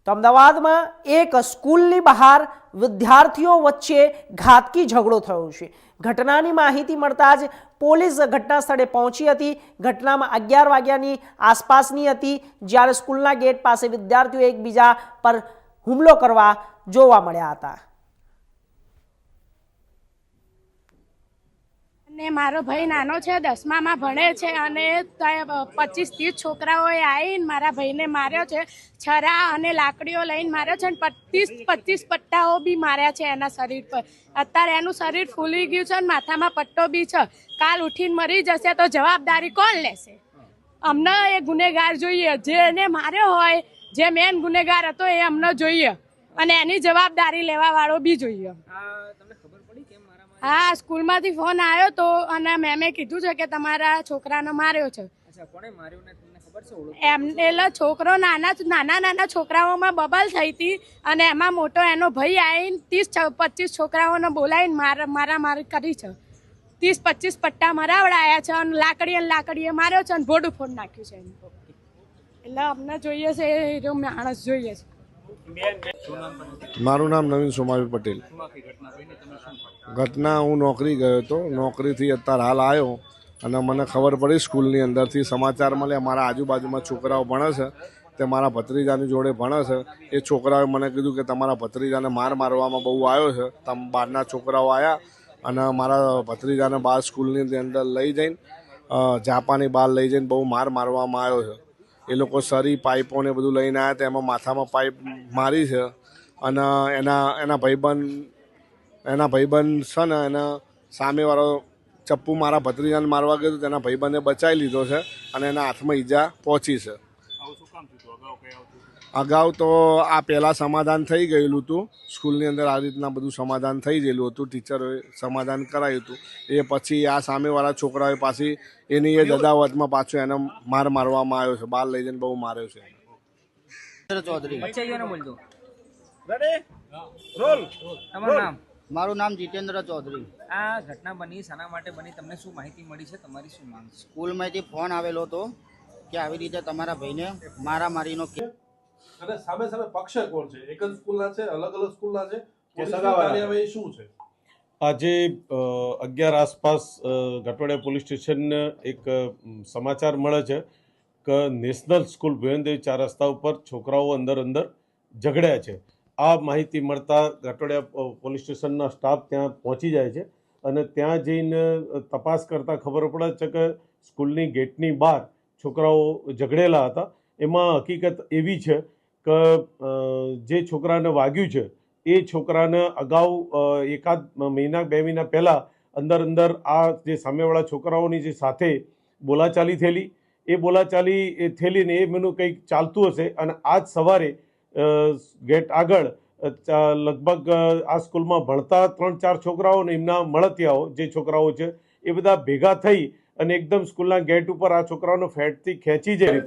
તો અમદાવાદમાં એક સ્કૂલની બહાર વિદ્યાર્થીઓ વચ્ચે ઘાતકી ઝઘડો થયો છે। ઘટનાની માહિતી મળતા જ પોલીસ ઘટના સ્થળે પહોંચી હતી। ઘટનામાં 11 વાગ્યાની આસપાસની હતી, જ્યારે સ્કૂલના ગેટ પાસે વિદ્યાર્થીઓ એકબીજા પર હુમલો કરવા જોવા મળ્યા હતા। ને મારો ભાઈ નાનો છે, 10મામાં ભણે છે અને 25-30 છોકરાઓએ આવીને મારા ભાઈને માર્યો છે। છરા અને લાકડીઓ લઈને માર્યો છે અને 25 પટ્ટાઓ બી માર્યા છે એના શરીર પર। અત્યારે એનું શરીર ફૂલી ગયું છે અને માથામાં પટ્ટો બી છે। કાલ ઉઠીને મરી જશે તો જવાબદારી કોણ લેશે? અમને એ ગુનેગાર જોઈએ, જેને માર્યો હોય, જે મેન ગુનેગાર હતો એ અમને જોઈએ અને એની જવાબદારી લેવા વાળો બી જોઈએ। હા, સ્કૂલમાંથી ફોન આવ્યો તો અને મેમે કીધું છે કે તમારા છોકરાને માર્યો છે। એમ એટલે છોકરો નાના છોકરાઓમાં બબલ થઈ હતી અને એમાં મોટો એનો ભાઈ આવીને 30-25 છોકરાઓને બોલાવીને મારામારી કરી છે। 30-25 પટ્ટા મરાવડાયા છે અને લાકડીએ માર્યો છે અને ભોડું ફોડ નાખ્યું છે। એટલે અમને જોઈએ છે એ માણસ જોઈએ છે। મારું નામ નવીન સોમાવી પટેલ। ઘટના હું નોકરી ગયો હતો, નોકરીથી અત્યારે હાલ આવ્યો અને મને ખબર પડી સ્કૂલની અંદરથી સમાચાર મળ્યા। મારા આજુબાજુમાં છોકરાઓ ભણે છે, તે મારા ભત્રીજાની જોડે ભણે છે। એ છોકરાઓએ મને કીધું કે તમારા ભત્રીજાને મારવામાં બહુ આવ્યો છે। બહારના છોકરાઓ આવ્યા અને મારા ભત્રીજાને બહાર સ્કૂલની અંદર લઈ જઈને ઝાપાની બહાર લઈ જઈને બહુ મારવામાં આવ્યો છે। એ લોકો સરી પાઇપો ને બધું લઈને આવ્યા હતા, એમાં માથામાં પાઇપ મારી છે અને એના ભાઈબંધ છે ને એને સામેવાળો ચપ્પુ મારા ભત્રીજાને મારવા ગયો તો તેના ભાઈબંધે બચાવી લીધો છે અને એના હાથમાં ઈજા પહોંચી છે। અગાઉ તો આ પહેલાં સમાધાન થઈ ગયેલું હતું, સ્કૂલની અંદર આ રીતના બધું સમાધાન થઈ ગયેલું હતું, ટીચરોએ સમાધાન કરાયું હતું। એ પછી આ સામેવાળા છોકરાઓએ પાછી એની એ જ અદાવતમાં પાછો એને મારવામાં આવ્યો છે, બહાર લઈ જઈને બહુ માર્યો છે। મારું નામ જીતેન્દ્ર ચૌધરી। આ ઘટના બની શાના માટે બની, તમને શું માહિતી મળી છે, તમારી શું માંગ છે? સ્કૂલમાંથી ફોન આવેલો હતો કે આવી રીતે તમારા ભાઈને મારામારીનો અને સામે પક્ષ કોણ છે? એક જ સ્કૂલના છે, અલગ અલગ સ્કૂલના છે? કાર્યવાહી શું છે? આજે 11 આસપાસ ઘાટોડિયા પોલીસ સ્ટેશન એક સમાચાર મળે છે કે નેશનલ સ્કૂલ ભુવનદેવ 4 રસ્તા ઉપર છોકરાઓ અંદર ઝઘડ્યા છે। આ માહિતી મળતા ઘાટોડિયા પોલીસ સ્ટેશનના સ્ટાફ ત્યાં પહોંચી જાય છે અને ત્યાં જઈને તપાસ કરતાં ખબર પડે છે કે સ્કૂલની ગેટની બહાર છોકરાઓ ઝઘડેલા હતા। એમાં હકીકત એવી છે કે જે છોકરાને વાગ્યું છે એ છોકરાને અગાઉ 1-2 મહિના પહેલાં અંદર આ જે સામેવાળા છોકરાઓની જે સાથે બોલાચાલી થયેલી, એ બોલાચાલી થયેલીને એ મેનું કંઈક ચાલતું હશે અને આજ સવારે ગેટ આગળ લગભગ આ સ્કૂલમાં ભણતા 3-4 છોકરાઓ અને એમના મળતિયાઓ જે છોકરાઓ છે એ બધા ભેગા થઈ અને એકદમ સ્કૂલના ગેટ ઉપર આ છોકરાઓને ફેટથી ખેંચી જાય